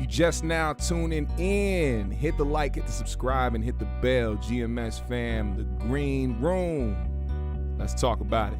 You just now tuning in, hit the like, hit the subscribe, and hit the bell. GMS fam, the green room. Let's talk about it.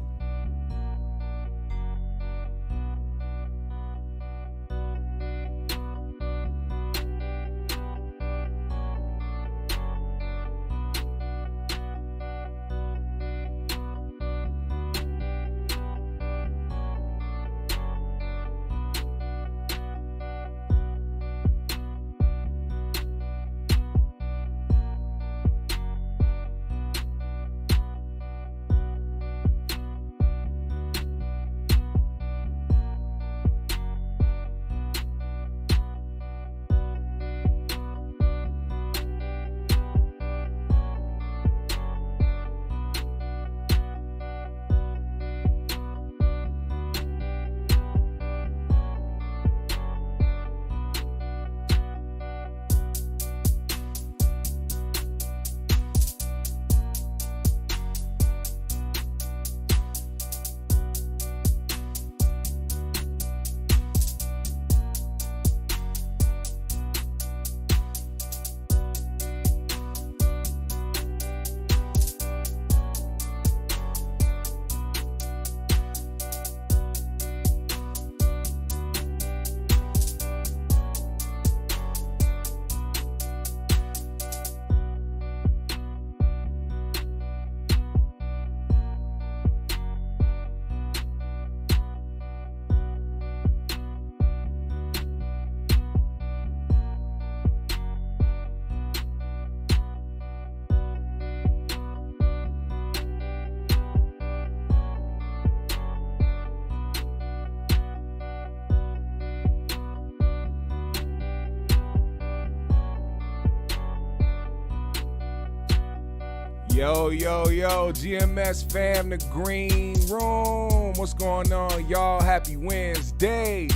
Yo, GMS fam, the green room. What's going on, y'all? Happy Wednesday.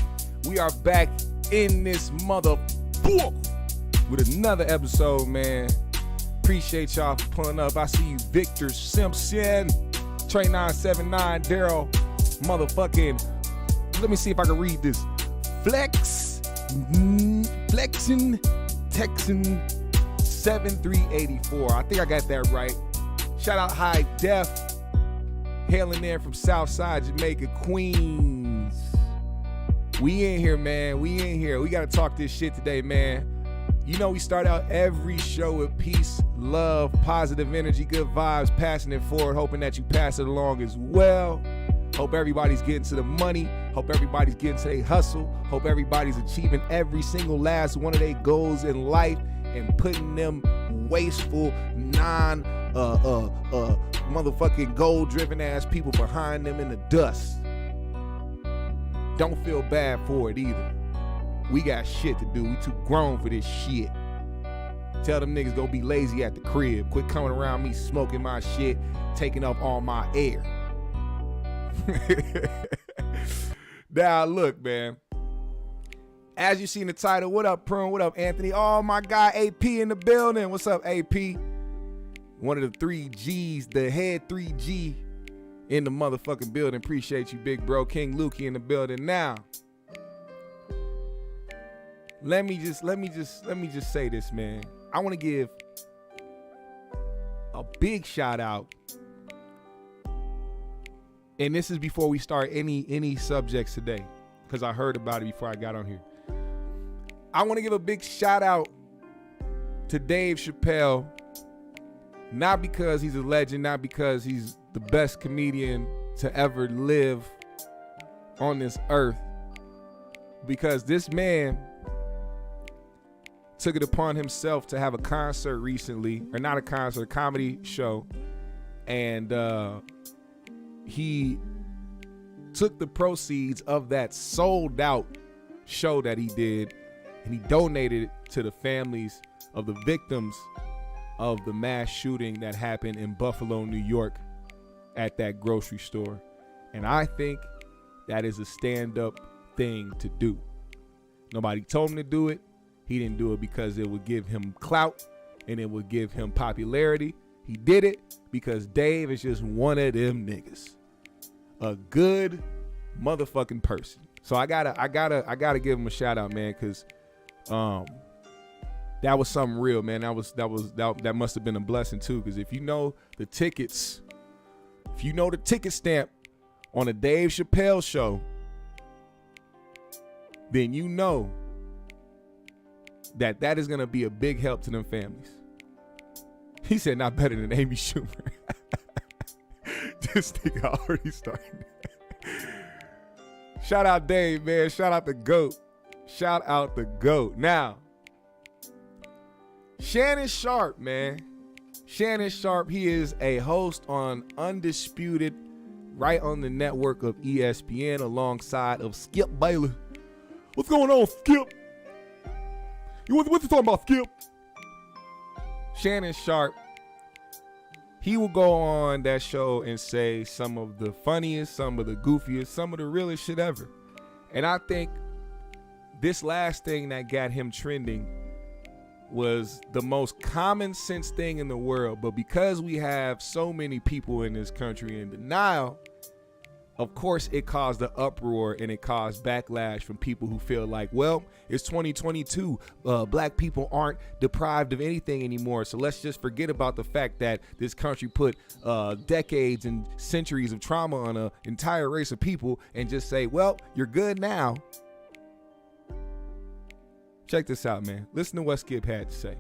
We are back in this motherfucker with another episode, man. Appreciate y'all for pulling up. I see you, Victor Simpson, Trey 979, Daryl, motherfucking, let me see if I can read this. Flexin Texan 7384. I think I got that right. Shout out High Def, hailing in from Southside Jamaica, Queens. We in here, man. We in here. We got to talk this shit today, man. You know, we start out every show with peace, love, positive energy, good vibes, passing it forward, hoping that you pass it along as well. Hope everybody's getting to the money. Hope everybody's getting to their hustle. Hope everybody's achieving every single last one of their goals in life and putting them wasteful, motherfucking goal-driven ass people behind them in the dust. Don't feel bad for it either. We got shit to do. We too grown for this shit. Tell them niggas go be lazy at the crib. Quit coming around me smoking my shit, taking up all my air. Now look, man. As you see in the title, what up, Prune? What up, Anthony? Oh, my guy, AP in the building. What's up, AP? One of the 3Gs, the head 3G in the motherfucking building. Appreciate you, big bro. King Lukey in the building. Now, let me just say this, man. I want to give a big shout out. And this is before we start any subjects today, because I heard about it before I got on here. I want to give a big shout out to Dave Chappelle, not because he's a legend, not because he's the best comedian to ever live on this earth, because this man took it upon himself to have a concert recently, or not a concert, a comedy show, and he took the proceeds of that sold out show that he did, and he donated it to the families of the victims of the mass shooting that happened in Buffalo, New York at that grocery store. And I think that is a stand-up thing to do. Nobody told him to do it. He didn't do it because it would give him clout and it would give him popularity. He did it because Dave is just one of them niggas. A good motherfucking person. So I gotta give him a shout out, man, because That was something real, man. That must have been a blessing too, because if you know the tickets, if you know the ticket stamp on a Dave Chappelle show, then you know that is gonna be a big help to them families. He said not better than Amy Schumer. This nigga already started. Shout out Dave, man. Shout out the GOAT. Shout out the GOAT. Now, Shannon Sharpe, man. Shannon Sharpe, he is a host on Undisputed, right on the network of ESPN, alongside of Skip Bayless. What's going on, Skip? What you talking about, Skip? Shannon Sharpe, he will go on that show and say some of the funniest, some of the goofiest, some of the realest shit ever. And I think this last thing that got him trending was the most common sense thing in the world. But because we have so many people in this country in denial, of course it caused an uproar and it caused backlash from people who feel like, well, it's 2022. Black people aren't deprived of anything anymore. So let's just forget about the fact that this country put decades and centuries of trauma on an entire race of people and just say, well, you're good now. Check this out, man. Listen to what Skip had to say.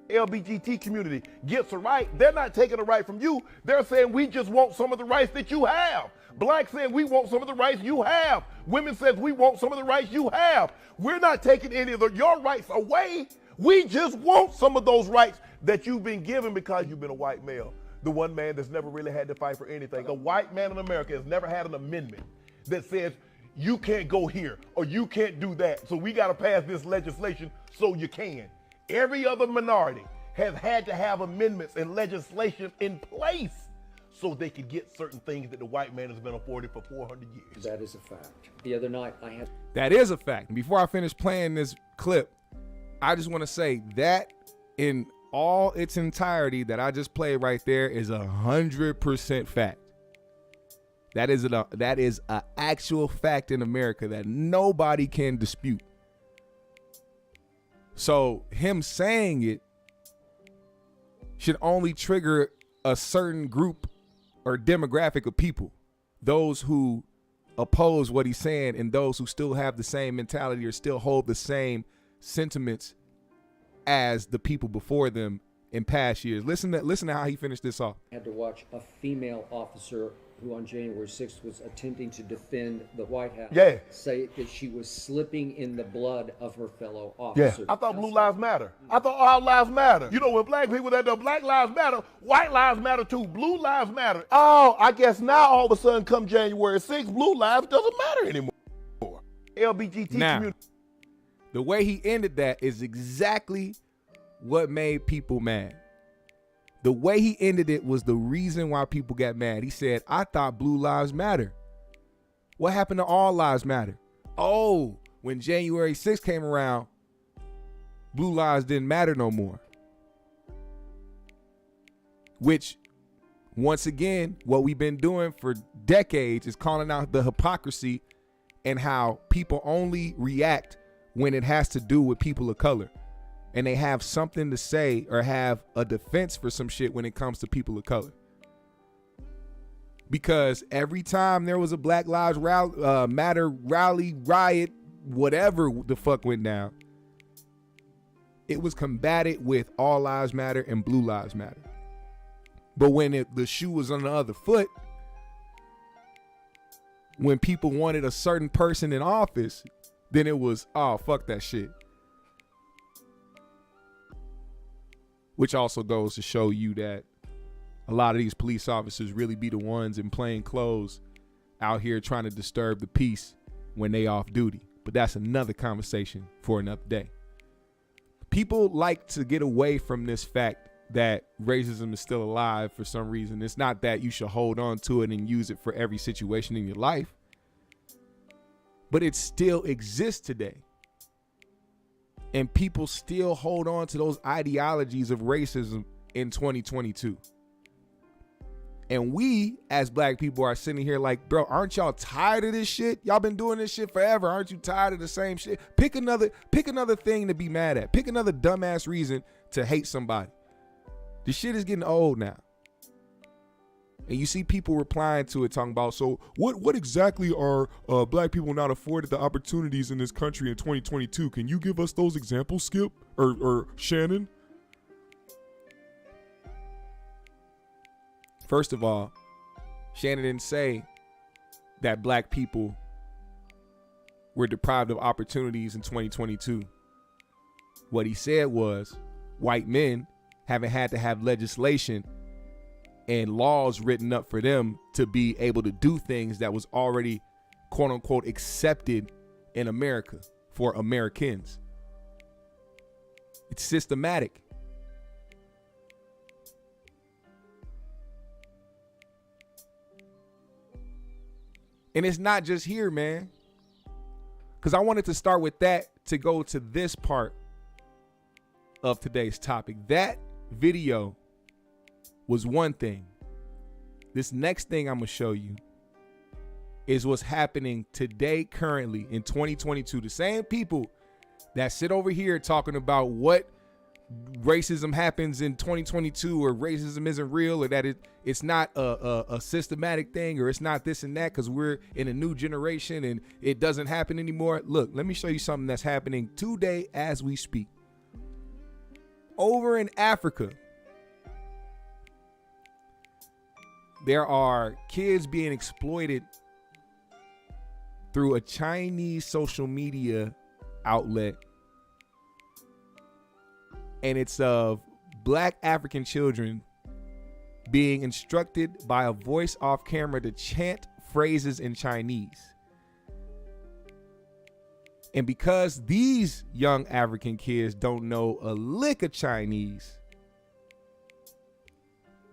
LGBT community gets a right. They're not taking a right from you. They're saying we just want some of the rights that you have. Blacks saying we want some of the rights you have. Women says we want some of the rights you have. We're not taking any of your rights away. We just want some of those rights that you've been given because you've been a white male. The one man that's never really had to fight for anything. A white man in America has never had an amendment that says you can't go here or you can't do that. So we got to pass this legislation so you can. Every other minority has had to have amendments and legislation in place so they could get certain things that the white man has been afforded for 400 years. That is a fact. The other night I had... That is a fact. Before I finish playing this clip, I just want to say that in all its entirety that I just played right there is 100% fact. That is an actual fact in America that nobody can dispute. So him saying it should only trigger a certain group or demographic of people, those who oppose what he's saying and those who still have the same mentality or still hold the same sentiments as the people before them in past years. Listen to how he finished this off. I had to watch a female officer who on January 6th was attempting to defend the White House say that she was slipping in the blood of her fellow officers. I thought blue lives matter. I thought all lives matter. You know, when black people that the black lives matter, white lives matter too. Blue lives matter. Oh, I guess now all of a sudden come January 6th, blue lives doesn't matter anymore. LGBT community. The way he ended that is exactly what made people mad. The way he ended it was the reason why people got mad. He said, I thought blue lives matter. What happened to all lives matter? Oh, when January 6th came around, blue lives didn't matter no more. Which, once again, what we've been doing for decades is calling out the hypocrisy and how people only react when it has to do with people of color. And they have something to say or have a defense for some shit when it comes to people of color. Because every time there was a Black Lives Matter rally, riot, whatever the fuck went down, it was combated with all lives matter and blue lives matter. But when the shoe was on the other foot, when people wanted a certain person in office, then it was, oh, fuck that shit. Which also goes to show you that a lot of these police officers really be the ones in plain clothes out here trying to disturb the peace when they off duty. But that's another conversation for another day. People like to get away from this fact that racism is still alive for some reason. It's not that you should hold on to it and use it for every situation in your life, but it still exists today. And people still hold on to those ideologies of racism in 2022. And we, as black people, are sitting here like, bro, aren't y'all tired of this shit? Y'all been doing this shit forever. Aren't you tired of the same shit? Pick another thing to be mad at. Pick another dumbass reason to hate somebody. This shit is getting old now. And you see people replying to it talking about, so what exactly are black people not afforded the opportunities in this country in 2022? Can you give us those examples, Skip? Or Shannon? First of all, Shannon didn't say that black people were deprived of opportunities in 2022. What he said was white men haven't had to have legislation and laws written up for them to be able to do things that was already, quote unquote, accepted in America for Americans. It's systematic. And it's not just here, man. Because I wanted to start with that to go to this part of today's topic. That video was one thing. This next thing I'm going to show you is what's happening today, currently in 2022. The same people that sit over here talking about what racism happens in 2022 or racism isn't real or that it's not a systematic thing or it's not this and that because we're in a new generation and it doesn't happen anymore. Look, let me show you something that's happening today as we speak. Over in Africa, there are kids being exploited through a Chinese social media outlet. And it's of black African children being instructed by a voice off camera to chant phrases in Chinese. And because these young African kids don't know a lick of Chinese,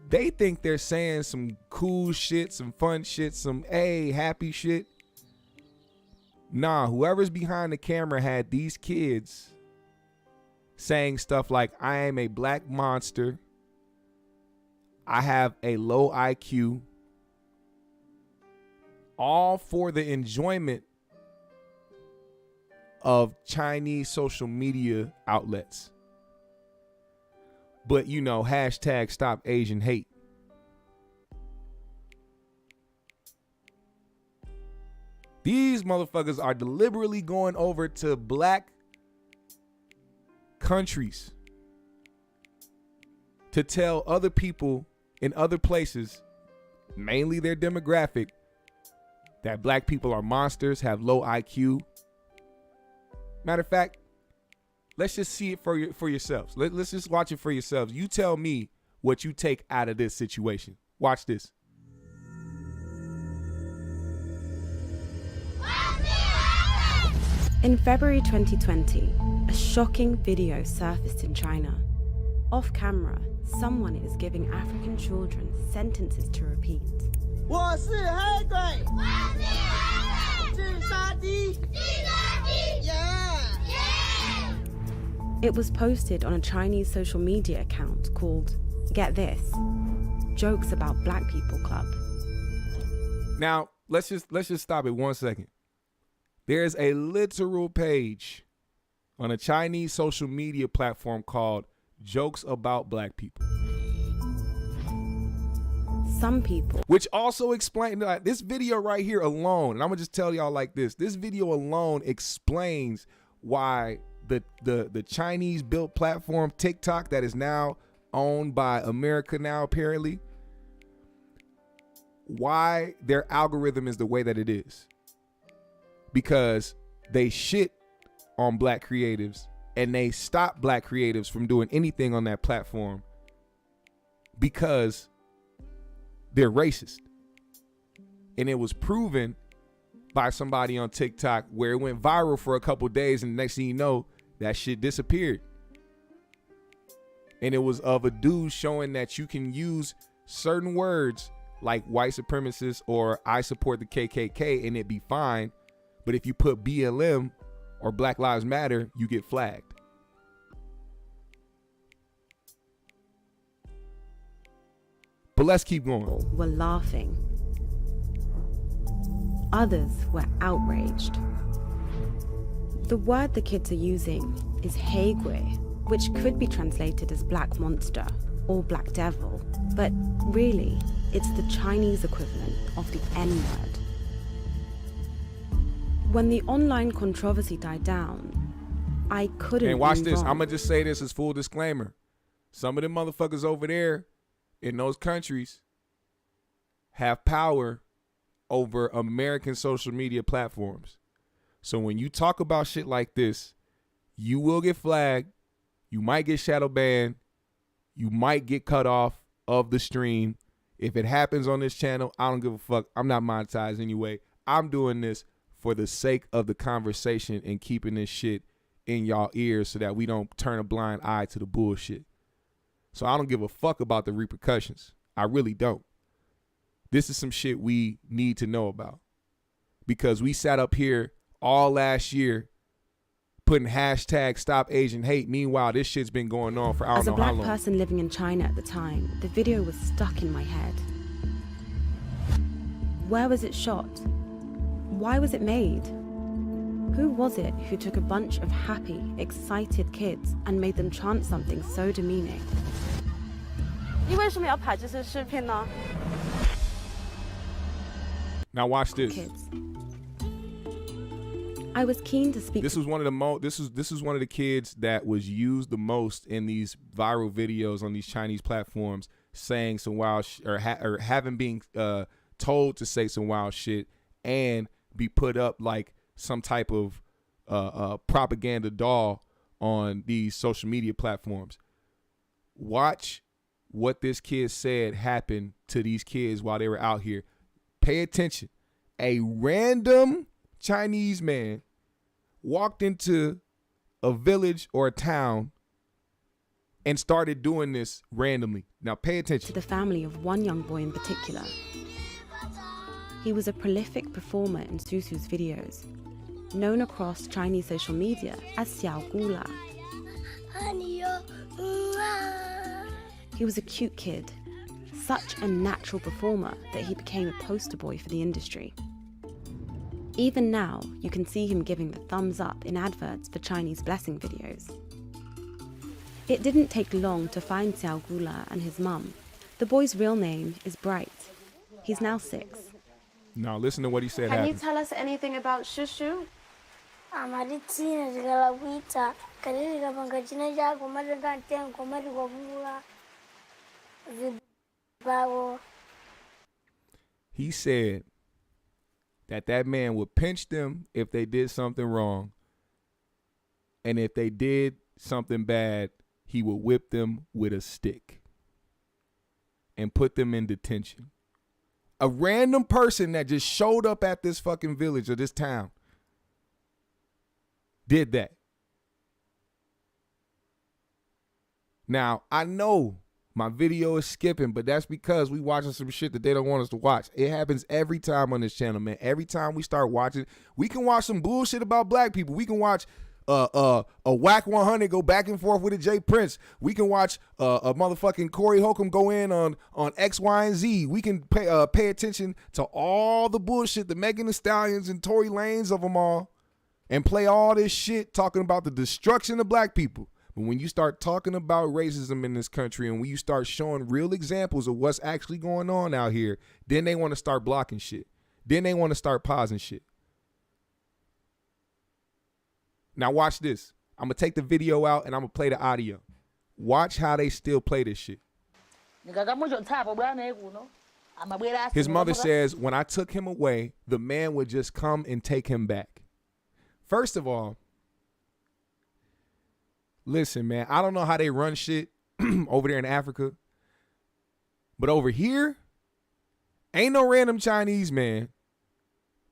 they think they're saying some cool shit, some fun shit, some happy shit. Nah, whoever's behind the camera had these kids saying stuff like, I am a black monster. I have a low IQ. All for the enjoyment of Chinese social media outlets. But, you know, hashtag stop Asian hate. These motherfuckers are deliberately going over to black countries to tell other people in other places, mainly their demographic, that black people are monsters, have low IQ. Matter of fact, let's just see it for yourselves. Let's just watch it for yourselves. You tell me what you take out of this situation. Watch this. In February 2020, a shocking video surfaced in China. Off camera, someone is giving African children sentences to repeat. It was posted on a Chinese social media account called, get this, Jokes About Black People Club. Now, let's just stop it 1 second. There's a literal page on a Chinese social media platform called Jokes About Black People. Some people. Which also explain this video right here alone, and I'm gonna just tell y'all like this. This video alone explains why the Chinese built platform TikTok that is now owned by America now apparently, why their algorithm is the way that it is. Because they shit on black creatives and they stop black creatives from doing anything on that platform because they're racist. And it was proven by somebody on TikTok where it went viral for a couple days and the next thing you know, that shit disappeared. And it was of a dude showing that you can use certain words like white supremacist or I support the KKK and it be fine. But if you put BLM or Black Lives Matter, you get flagged. But let's keep going. Were laughing. Others were outraged. The word the kids are using is Haegwe, which could be translated as black monster or black devil, but really, it's the Chinese equivalent of the N-word. When the online controversy died down, I couldn't. And watch be this. wrong. I'm gonna just say this as full disclaimer. Some of them motherfuckers over there in those countries have power over American social media platforms. So when you talk about shit like this, you will get flagged. You might get shadow banned. You might get cut off of the stream. If it happens on this channel, I don't give a fuck. I'm not monetized anyway. I'm doing this for the sake of the conversation and keeping this shit in y'all ears so that we don't turn a blind eye to the bullshit. So I don't give a fuck about the repercussions. I really don't. This is some shit we need to know about, because we sat up here all last year putting hashtag stop Asian hate. Meanwhile, this shit's been going on for I don't know how long. As a black person living in China at the time, the video was stuck in my head. Where was it shot? Why was it made? Who was it who took a bunch of happy, excited kids and made them chant something so demeaning? Now watch this. Kids. I was keen to speak. This was one of the this is one of the kids that was used the most in these viral videos on these Chinese platforms, saying some wild or having been told to say some wild shit and be put up like some type of propaganda doll on these social media platforms. Watch what this kid said happened to these kids while they were out here. Pay attention. A random Chinese man walked into a village or a town and started doing this randomly. Now pay attention. To the family of one young boy in particular. He was a prolific performer in Susu's videos, known across Chinese social media as Xiao Gula. He was a cute kid, such a natural performer that he became a poster boy for the industry. Even now, you can see him giving the thumbs up in adverts for Chinese blessing videos. It didn't take long to find Xiao Gula and his mum. The boy's real name is Bright. He's now 6. Now listen to what he said. Can you tell us anything about Shushu? He said that man would pinch them if they did something wrong, and if they did something bad, he would whip them with a stick and put them in detention. A random person that just showed up at this fucking village or this town did that. Now, I know my video is skipping, but that's because we watching some shit that they don't want us to watch. It happens every time on this channel, man. Every time we start watching, we can watch some bullshit about black people. We can watch a Whack 100 go back and forth with a Jay Prince. We can watch a motherfucking Corey Holcomb go in on X, Y, and Z. We can pay attention to all the bullshit, the Megan Thee Stallions and Tory Lanez of them all, and play all this shit talking about the destruction of black people. But when you start talking about racism in this country and when you start showing real examples of what's actually going on out here, then they want to start blocking shit. Then they want to start pausing shit. Now watch this. I'm going to take the video out and I'm going to play the audio. Watch how they still play this shit. His mother says, when I took him away, the man would just come and take him back. First of all, listen, man, I don't know how they run shit over there in Africa, but over here, ain't no random Chinese man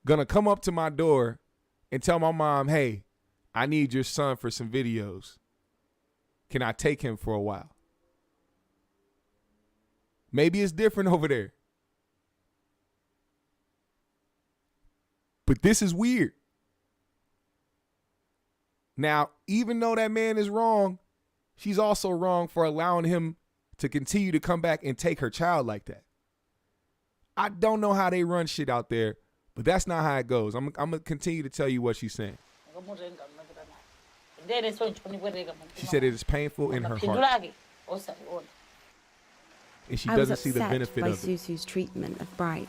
gonna come up to my door and tell my mom, hey, I need your son for some videos. Can I take him for a while? Maybe it's different over there. But this is weird. Now, even though that man is wrong, she's also wrong for allowing him to continue to come back and take her child like that. I don't know how they run shit out there, but that's not how it goes. I'm gonna continue to tell you what she's saying. She said it is painful in her heart, and she doesn't see the benefit by of it. Susu's treatment of Bright,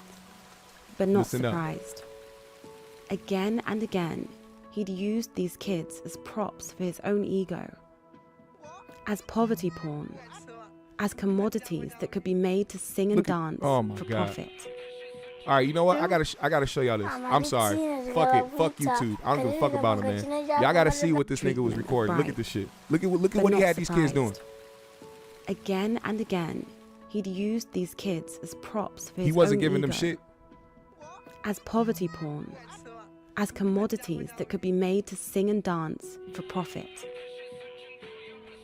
but not Listen up. surprised. Again and again, he'd used these kids as props for his own ego, as poverty porn, as commodities that could be made to sing and dance oh my for God. profit. All right, you know what? I gotta show y'all this. I'm sorry. Fuck it. Fuck YouTube. I don't give a fuck about him, man. Y'all gotta see what this nigga was recording. Look at this shit. Look at But what he not had these kids doing. surprised. Again and again, he'd used these kids as props for his He wasn't own giving ego, them shit. as poverty porn, as commodities that could be made to sing and dance for profit.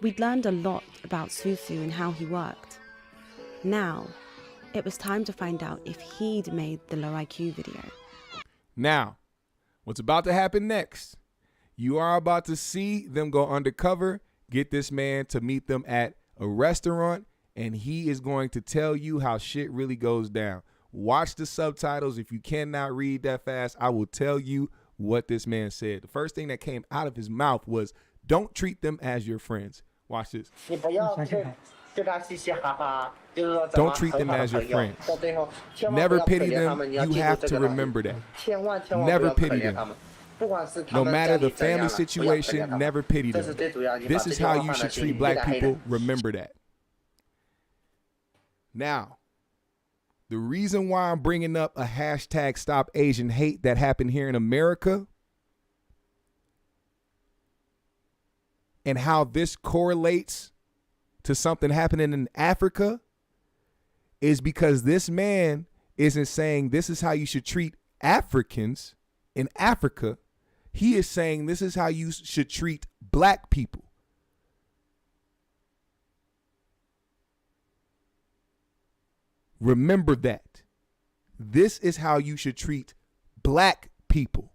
We'd learned a lot about Susu and how he worked. Now, it was time to find out if he'd made the low IQ video. Now, what's about to happen next? You are about to see them go undercover, get this man to meet them at a restaurant, and he is going to tell you how shit really goes down. Watch the subtitles. If you cannot read that fast, I will tell you what this man said. The first thing that came out of his mouth was, don't treat them as your friends. Watch this. Don't treat them as your friends. Never pity them. You have to remember that. Never pity them. No matter the family situation, never pity them. This is how you should treat black people. Remember that. Now, the reason why I'm bringing up a hashtag Stop Asian Hate that happened here in America and how this correlates to something happening in Africa is because this man isn't saying this is how you should treat Africans in Africa. He is saying this is how you should treat black people. Remember that. This is how you should treat black people.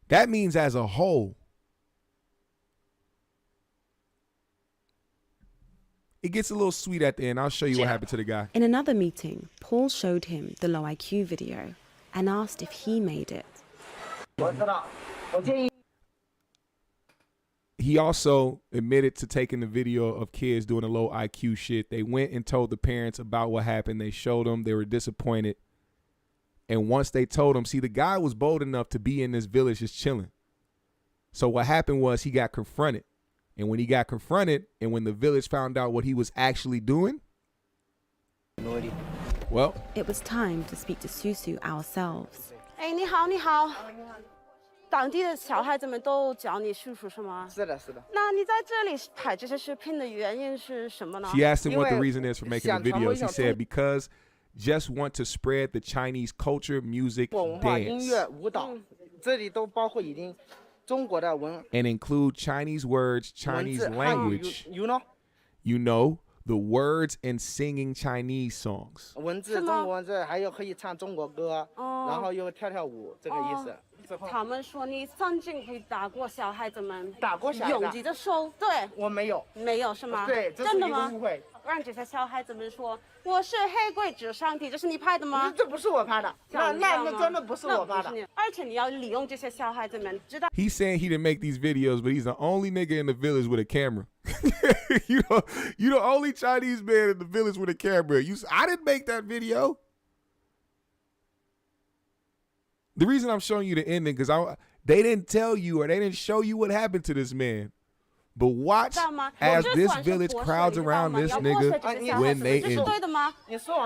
That means as a whole. It gets a little sweet at the end. I'll show you what happened to the guy. In another meeting, Paul showed him the low IQ video and asked if he made it. He also admitted to taking the video of kids doing the low IQ shit. They went and told the parents about what happened. They showed them. They were disappointed. And once they told him, see, the guy was bold enough to be in this village just chilling. So what happened was he got confronted. And when he got confronted and when the village found out what he was actually doing, well, it was time to speak to Susu ourselves. 哎，你好，你好。当地的小孩子们都叫你叔叔是吗？是的，是的。那你在这里拍这些视频的原因是什么呢？ she asked him what the reason is for making the videos. He said, because just want to spread the Chinese culture, music, 文化、音 dance, 乐、舞蹈，这里都包括一定中国的文 and include Chinese words, 文 Chinese 字、汉语 language. you know You know, the words and singing Chinese songs. 文字、中国文字，还有可以唱中国歌，然后又跳跳舞，这个意思。他们说你曾经会打过小孩子们，打过小孩子用你的手，对，我没有，没有是吗？对，这是一个真的吗误？会。让这些小孩子们说我是黑鬼智商帝，这是你拍的吗？这不是我拍的，那真的不是我拍的。而且你要利用这些小孩子们，知道。 He's saying he didn't make these videos, but he's the only nigga in the village with a camera. you the only Chinese man in the village with a camera. I didn't make that video. The reason I'm showing you the ending because they didn't tell you or they didn't show you what happened to this man. But watch as this village crowds around this nigga when they end it.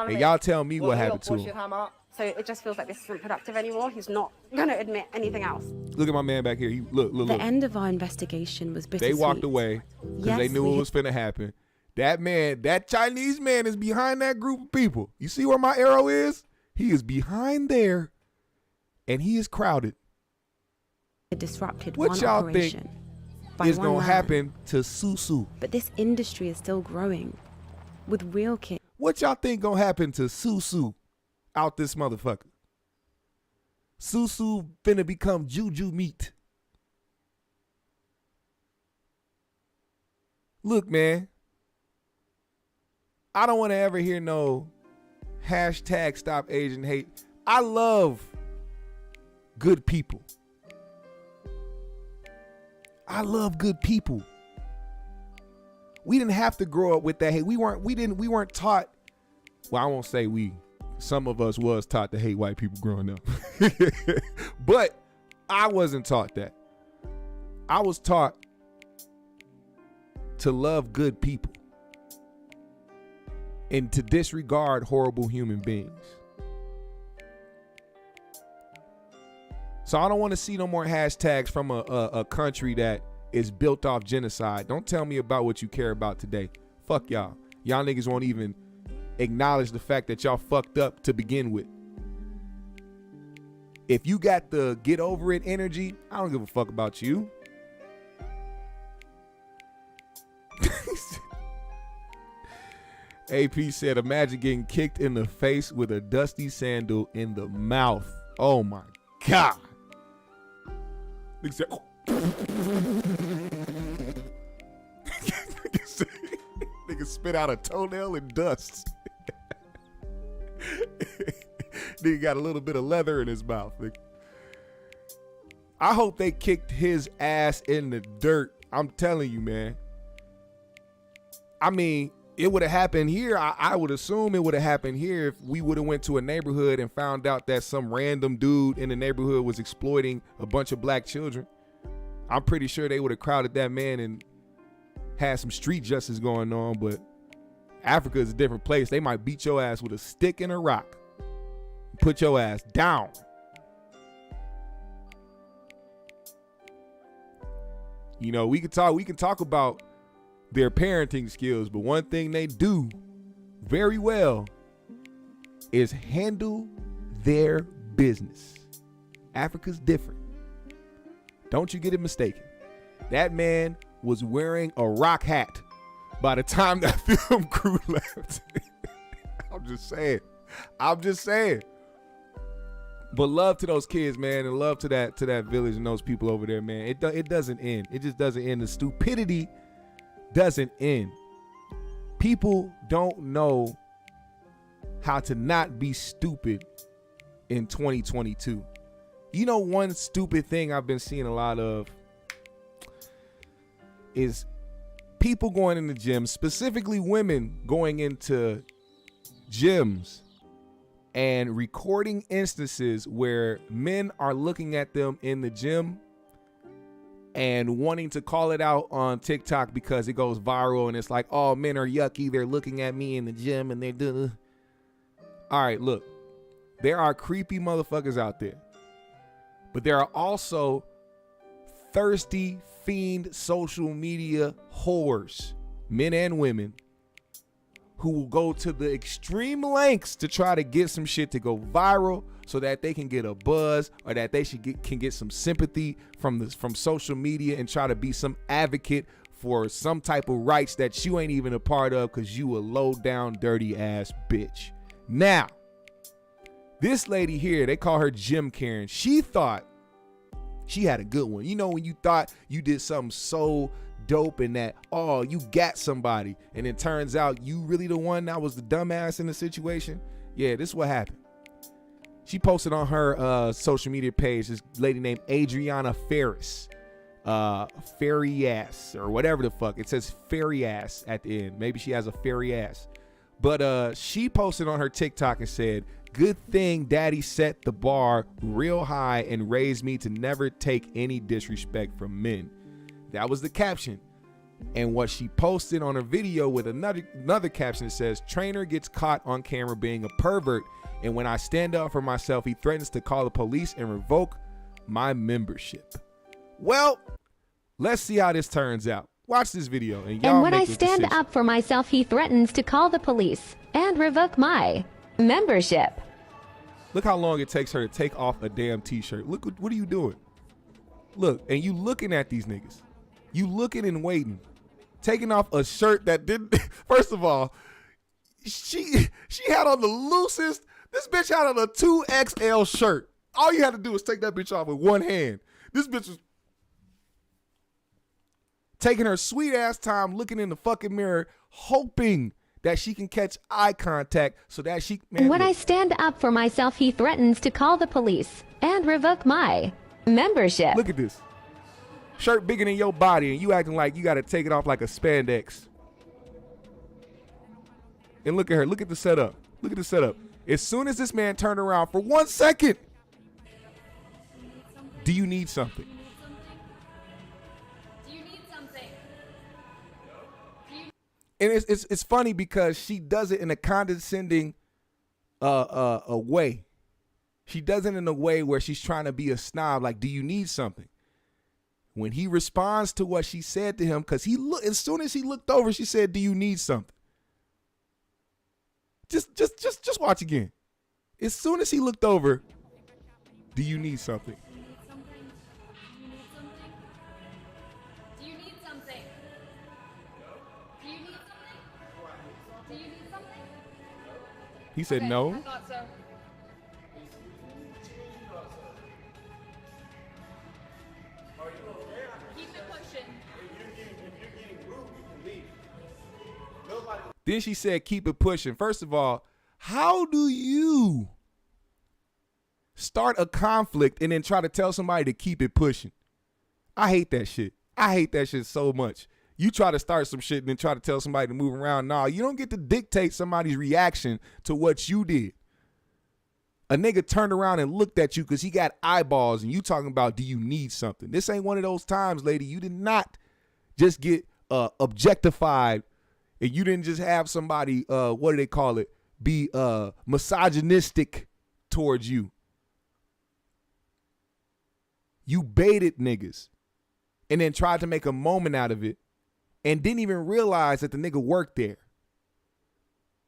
And y'all tell me what happened to him. So it just feels like this isn't productive anymore. He's not going to admit anything else. Look at my man back here. Look. The end of our investigation was bittersweet. They walked away because they knew what was finna happen. That man, that Chinese man is behind that group of people. You see where my arrow is? He is behind there. And he is crowded. It disrupted what one y'all operation think is going to happen to Susu? But this industry is still growing with real kids. What y'all think going to happen to Susu out this motherfucker? Susu finna become juju meat. Look, man. I don't want to ever hear no Hashtag stop Asian hate. I love good people. I love good people. We didn't have to grow up with that hate. We weren't taught. Well, I won't say we. Some of us was taught to hate white people growing up. But I wasn't taught that. I was taught to love good people and to disregard horrible human beings. So I don't want to see no more hashtags from a country that is built off genocide. Don't tell me about what you care about today. Fuck y'all. Y'all niggas won't even acknowledge the fact that y'all fucked up to begin with. If you got the get over it energy, I don't give a fuck about you. AP said, imagine getting kicked in the face with a dusty sandal in the mouth. Oh my God. Nigga spit out a toenail and dust. Nigga got a little bit of leather in his mouth. I hope they kicked his ass in the dirt. I'm telling you, man. I mean, it would have happened here. I would assume it would have happened here if we would have went to a neighborhood and found out that some random dude in the neighborhood was exploiting a bunch of black children. I'm pretty sure they would have crowded that man and had some street justice going on, but Africa is a different place. They might beat your ass with a stick and a rock. Put your ass down. You know, we can talk about their parenting skills, but one thing they do very well is handle their business. Africa's different. Don't you get it mistaken. That man was wearing a rock hat by the time that film crew left. I'm just saying. But love to those kids, man, and love to that village and those people over there, man. It doesn't end. It just doesn't end. The stupidity doesn't end. People don't know how to not be stupid in 2022. You know, one stupid thing I've been seeing a lot of is people going in the gym, specifically women going into gyms and recording instances where men are looking at them in the gym and wanting to call it out on TikTok because it goes viral and it's like, oh, men are yucky. They're looking at me in the gym and they're doing. All right, look, there are creepy motherfuckers out there, but there are also thirsty fiend social media whores, men and women, who will go to the extreme lengths to try to get some shit to go viral so that they can get a buzz or that they can get some sympathy from social media and try to be some advocate for some type of rights that you ain't even a part of because you a low down dirty ass bitch. Now, this lady here, they call her Jim Karen. She thought she had a good one. You know, when you thought you did something so dope and that, oh, you got somebody, and it turns out you really the one that was the dumbass in the situation. Yeah, this is what happened. She posted on her social media page this lady named Adriana Ferris, fairy ass or whatever the fuck. It says fairy ass at the end. Maybe she has a fairy ass, but she posted on her TikTok and said, "Good thing daddy set the bar real high and raised me to never take any disrespect from men." That was the caption. And what she posted on her video with another caption that says, "Trainer gets caught on camera being a pervert, and when I stand up for myself, he threatens to call the police and revoke my membership." Well, let's see how this turns out. Watch this video and y'all. And when make I the stand decision. up for myself, he threatens to call the police and revoke my membership. Look how long it takes her to take off a damn t-shirt. Look, what are you doing? Look, and you looking at these niggas. You looking and waiting. Taking off a shirt that didn't, first of all, she had on the loosest, this bitch had on a 2XL shirt. All you had to do was take that bitch off with one hand. This bitch was taking her sweet ass time looking in the fucking mirror, hoping that she can catch eye contact so that she, man, When look. I stand up for myself, he threatens to call the police and revoke my membership. Look at this. Shirt bigger than your body and you acting like you got to take it off like a spandex. And look at her. Look at the setup. Look at the setup. As soon as this man turned around for 1 second, do you need something? Do you need something? And it's funny because she does it in a condescending a way. She does it in a way where she's trying to be a snob, like, do you need something? When he responds to what she said to him, because as soon as he looked over, she said, do you need something? Just watch again. As soon as he looked over, do you need something? Do you need something? Do you need something? Do you need something? He said Okay, no. I thought so. Keep it pushing. Then she said, keep it pushing. First of all, how do you start a conflict and then try to tell somebody to keep it pushing? I hate that shit. I hate that shit so much. You try to start some shit and then try to tell somebody to move around. Nah, you don't get to dictate somebody's reaction to what you did. A nigga turned around and looked at you because he got eyeballs and you talking about, do you need something? This ain't one of those times, lady. You did not just get objectified and you didn't just have somebody, what do they call it, be misogynistic towards you. You baited niggas and then tried to make a moment out of it and didn't even realize that the nigga worked there.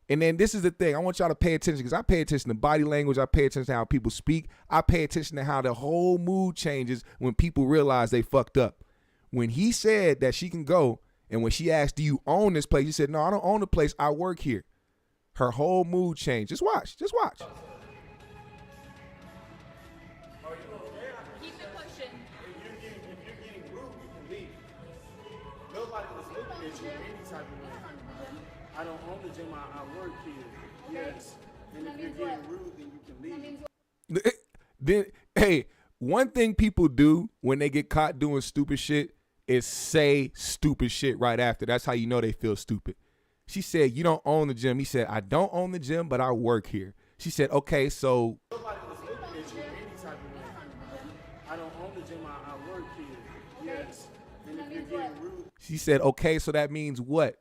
And then this is the thing. I want y'all to pay attention because I pay attention to body language. I pay attention to how people speak. I pay attention to how the whole mood changes when people realize they fucked up. When he said that she can go and when she asked, do you own this place? He said, no, I don't own the place. I work here. Her whole mood changed. Just watch. Just watch. Keep it pushing. If you're getting rude, you can leave. Nobody was looking at you any type of way. I don't own the gym, I work here. Yes. And if you're getting rude, then you can leave. Then, hey, one thing people do when they get caught doing stupid shit is say stupid shit right after. That's how you know they feel stupid. She said, you don't own the gym. He said, I don't own the gym, but I work here. She said, okay, so. Nobody was looking at you any type of way. I don't own the gym, I work here. Yes. And if you're getting rude. She said, okay, so that means what?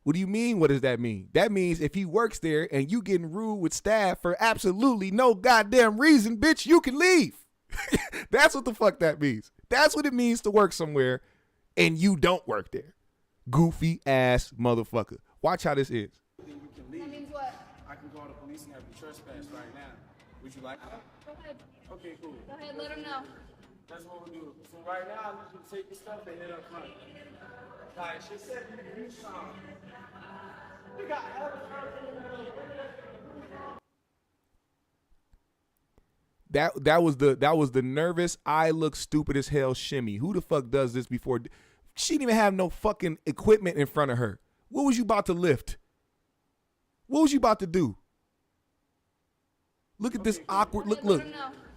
What do you mean? What does that mean? That means if he works there and you getting rude with staff for absolutely no goddamn reason, bitch, you can leave. That's what the fuck that means. That's what it means to work somewhere and you don't work there. Goofy ass motherfucker. Watch how this is. Then you can leave. That means what? I can call the police and have you trespass right now. Would you like that? Go ahead. Okay, cool. Go ahead, let him know. That's what we'll do. So right now, I need you to take your stuff and head up front. Like she said, you can do something. You got That was the nervous, I look stupid as hell shimmy. Who the fuck does this before? She didn't even have no fucking equipment in front of her. What was you about to lift? What was you about to do? Look at this awkward, look.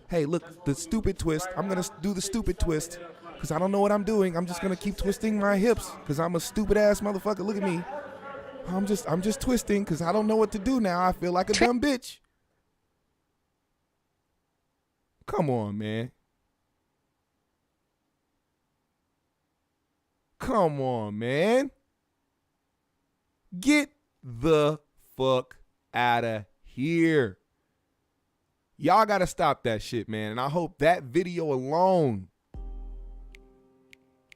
Hey, look, the stupid twist. I'm going to do the stupid twist because I don't know what I'm doing. I'm just going to keep twisting my hips because I'm a stupid ass motherfucker. Look at me. I'm just twisting because I don't know what to do now. I feel like a dumb bitch. Come on, man. Come on, man. Get the fuck out of here. Y'all got to stop that shit, man. And I hope that video alone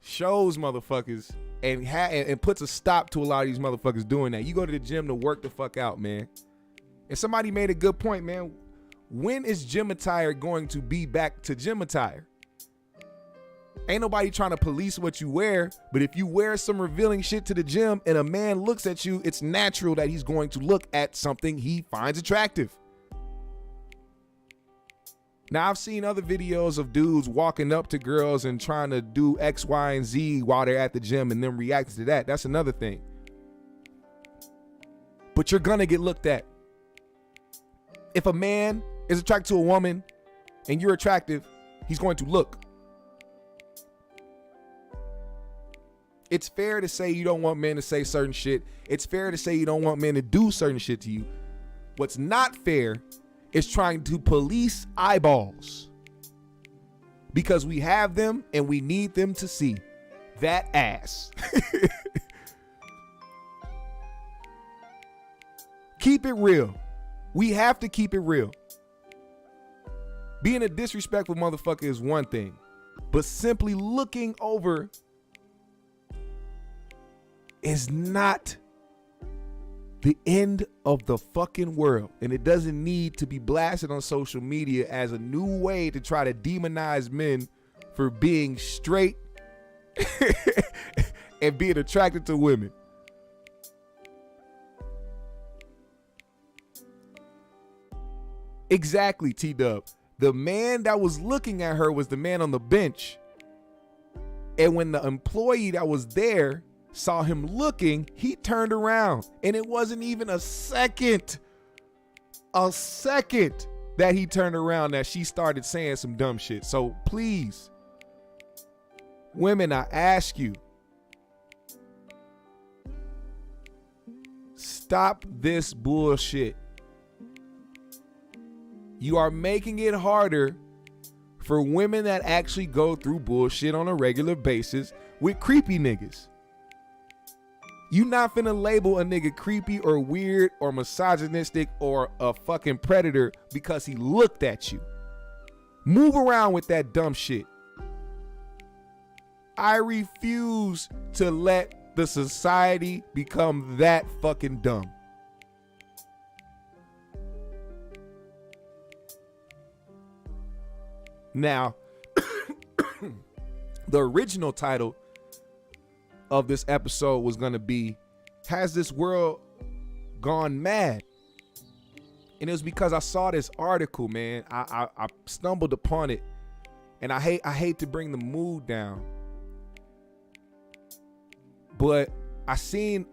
shows motherfuckers and puts a stop to a lot of these motherfuckers doing that. You go to the gym to work the fuck out, man. And somebody made a good point, man. When is gym attire going to be back to gym attire? Ain't nobody trying to police what you wear, but if you wear some revealing shit to the gym and a man looks at you, it's natural that he's going to look at something he finds attractive. Now, I've seen other videos of dudes walking up to girls and trying to do X, Y, and Z while they're at the gym and them reacting to that. That's another thing. but you're gonna get looked at. If a man is attracted to a woman and you're attractive, he's going to look. It's fair to say you don't want men to say certain shit. It's fair to say you don't want men to do certain shit to you. What's not fair is trying to police eyeballs, because we have them and we need them to see that ass. Keep it real. We have to keep it real. Being a disrespectful motherfucker is one thing, but simply looking over is not the end of the fucking world. And it doesn't need to be blasted on social media as a new way to try to demonize men for being straight and being attracted to women. Exactly, T-Dub. The man that was looking at her was the man on the bench. And when the employee that was there saw him looking, he turned around. And it wasn't even a second that he turned around that she started saying some dumb shit. So please, women, I ask you, stop this bullshit. You are making it harder for women that actually go through bullshit on a regular basis with creepy niggas. You not finna label a nigga creepy or weird or misogynistic or a fucking predator because he looked at you. Move around with that dumb shit. I refuse to let the society become that fucking dumb. Now, the original title of this episode was going to be, has this world gone mad? And it was because I saw this article, man. I stumbled upon it, and I hate to bring the mood down, but I seen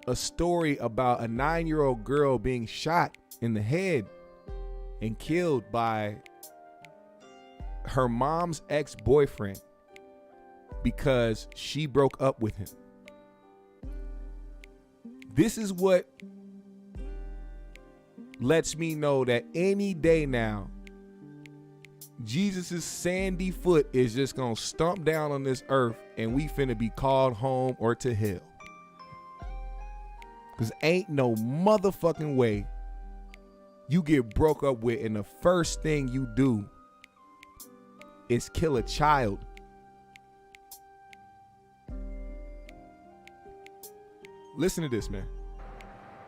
a story about a 9-year-old girl being shot in the head and killed by her mom's ex-boyfriend because she broke up with him. This is what lets me know that any day now, Jesus' sandy foot is just gonna stomp down on this earth and we finna be called home or to hell. Cause ain't no motherfucking way you get broke up with and the first thing you do is kill a child. Listen to this, man.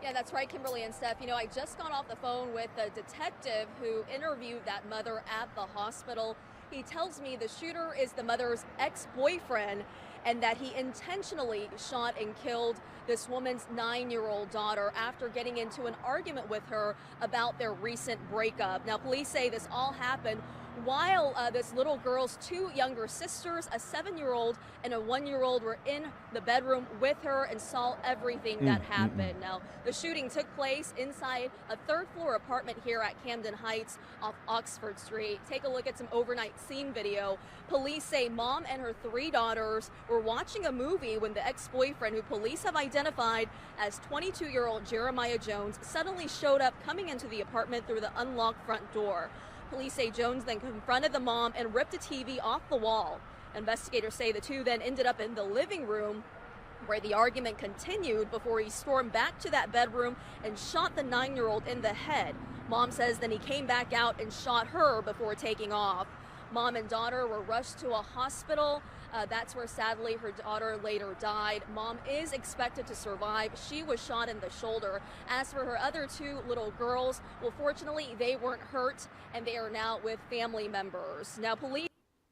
Yeah, that's right, Kimberly and Steph. You know, I just got off the phone with the detective who interviewed that mother at the hospital. He tells me the shooter is the mother's ex-boyfriend and that he intentionally shot and killed this woman's 9-year-old daughter after getting into an argument with her about their recent breakup. Now, police say this all happened while this little girl's 2 younger sisters, a 7-year-old and a 1-year-old, were in the bedroom with her and saw everything that happened. Now, the shooting took place inside a 3rd-floor apartment here at Camden Heights off Oxford Street. Take a look at some overnight scene video. Police say mom and her 3 daughters were watching a movie when the ex-boyfriend, who police have identified as 22-year-old Jeremiah Jones, suddenly showed up coming into the apartment through the unlocked front door. Police say Jones then confronted the mom and ripped a TV off the wall. Investigators say the two then ended up in the living room where the argument continued before he stormed back to that bedroom and shot the 9-year-old in the head. Mom says then he came back out and shot her before taking off. Mom and daughter were rushed to a hospital. That's where, sadly, her daughter later died. Mom is expected to survive. She was shot in the shoulder. As for her other 2 little girls, well, fortunately, they weren't hurt, and they are now with family members. Now, police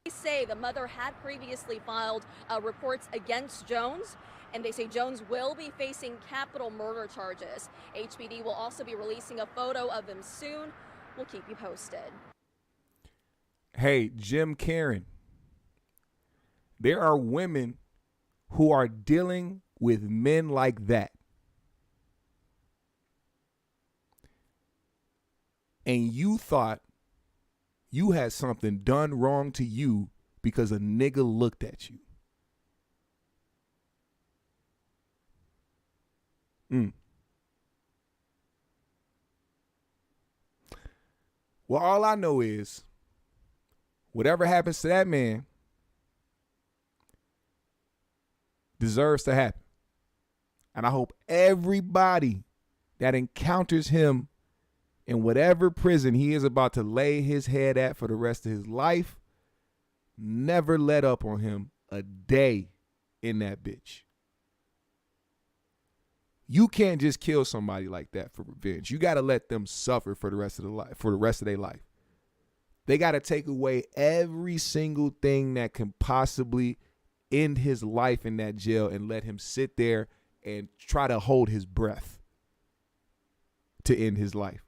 say the mother had previously filed reports against Jones, and they say Jones will be facing capital murder charges. HPD will also be releasing a photo of him soon. We'll keep you posted. Hey, Jim Karen. There are women who are dealing with men like that. and you thought you had something done wrong to you because a nigga looked at you. Well, all I know is whatever happens to that man deserves to happen. And I hope everybody that encounters him in whatever prison he is about to lay his head at for the rest of his life never let up on him a day in that bitch. You can't just kill somebody like that for revenge. You got to let them suffer for the rest of their life. They got to take away every single thing that can possibly end his life in that jail and let him sit there and try to hold his breath to end his life.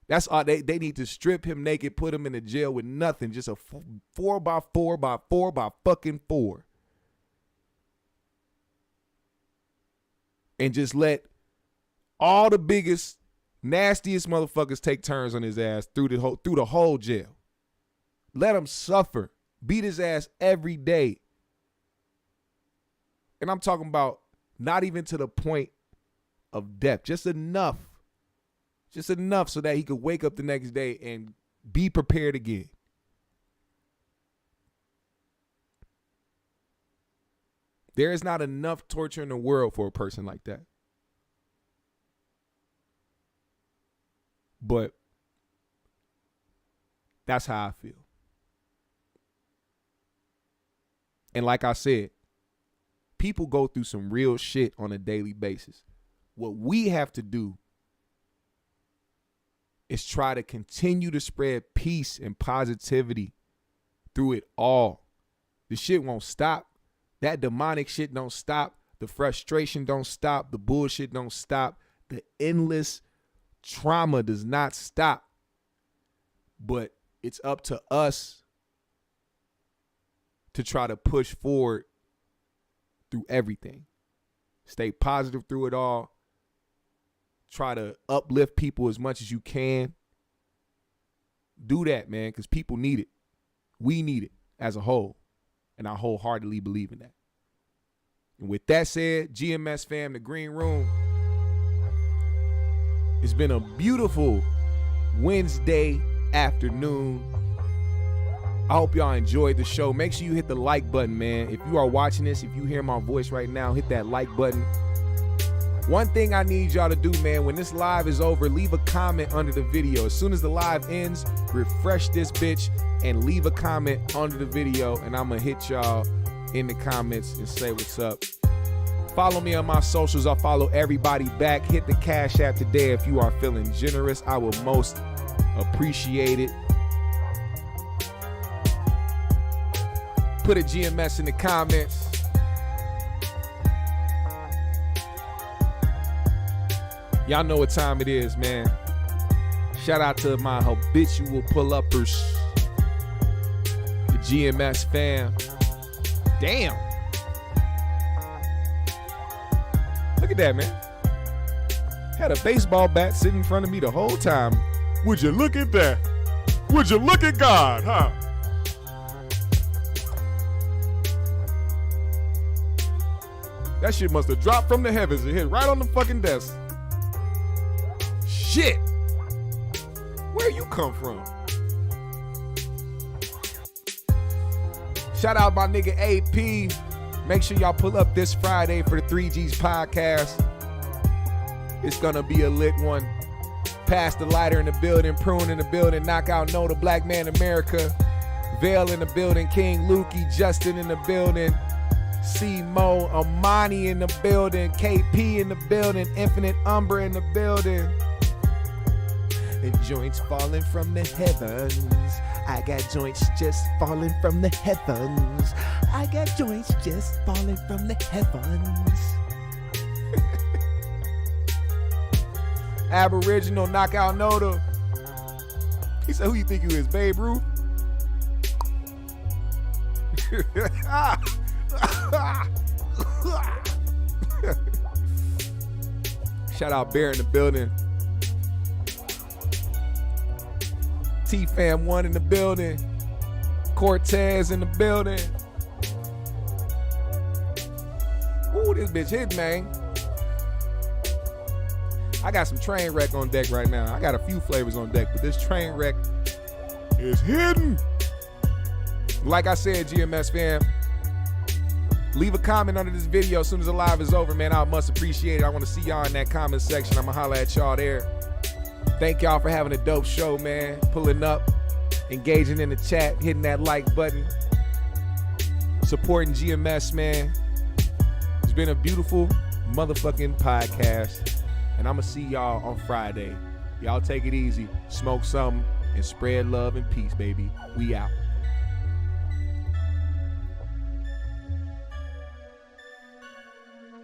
That's all. They need to strip him naked, put him in a jail with nothing, just a 4x4x4x4, and just let all the biggest, nastiest motherfuckers take turns on his ass through the whole jail. Let him suffer. Beat his ass every day. And I'm talking about not even to the point of death, just enough so that he could wake up the next day and be prepared again. There is not enough torture in the world for a person like that. But that's how I feel. And like I said, people go through some real shit on a daily basis. What we have to do is try to continue to spread peace and positivity through it all. The shit won't stop. That demonic shit don't stop. The frustration don't stop. The bullshit don't stop. The endless trauma does not stop. But it's up to us to try to push forward through everything. Stay positive through it all. Try to uplift people as much as you can. Do that, man, because people need it. We need it as a whole. And I wholeheartedly believe in that. And with that said, GMS fam, the Green Room. It's been a beautiful Wednesday afternoon. I hope y'all enjoyed the show. Make sure you hit the like button, man. If you are watching this, if you hear my voice right now, hit that like button. One thing I need y'all to do, man, when this live is over, leave a comment under the video. As soon as the live ends, refresh this bitch and leave a comment under the video, and I'm going to hit y'all in the comments and say what's up. Follow me on my socials. I'll follow everybody back. Hit the Cash App today if you are feeling generous. I will most appreciate it. Put a GMS in the comments. Y'all know what time it is, man. Shout out to my habitual pull-uppers, the GMS fam. Damn. Look at that, man. Had a baseball bat sitting in front of me the whole time. Would you look at that? Would you look at God, huh? That shit must have dropped from the heavens and hit right on the fucking desk. Shit. Where you come from? Shout out my nigga AP. Make sure y'all pull up this Friday for the 3Gs podcast. It's gonna be a lit one. Pass the lighter in the building, Prune in the building, Knockout No, the Black Man America, Vale in the building, King Lukey, Justin in the building, C Mo, Amani in the building, KP in the building, Infinite Umber in the building. And joints falling from the heavens. I got joints just falling from the heavens. I got joints just falling from the heavens. Aboriginal Knockout Noda. He said, who you think you is, Babe Ruth? Shout out Bear in the building. T-Fam 1 in the building. Cortez in the building. Ooh, this bitch hit, man. I got some train wreck on deck right now. I got a few flavors on deck, but this train wreck is hidden. Like I said, GMS fam, leave a comment under this video as soon as the live is over, man. I must appreciate it. I want to see y'all in that comment section. I'm going to holler at y'all there. Thank y'all for having a dope show, man. Pulling up, engaging in the chat, hitting that like button, supporting GMS, man. It's been a beautiful motherfucking podcast, and I'm going to see y'all on Friday. Y'all take it easy, smoke something, and spread love and peace, baby. We out.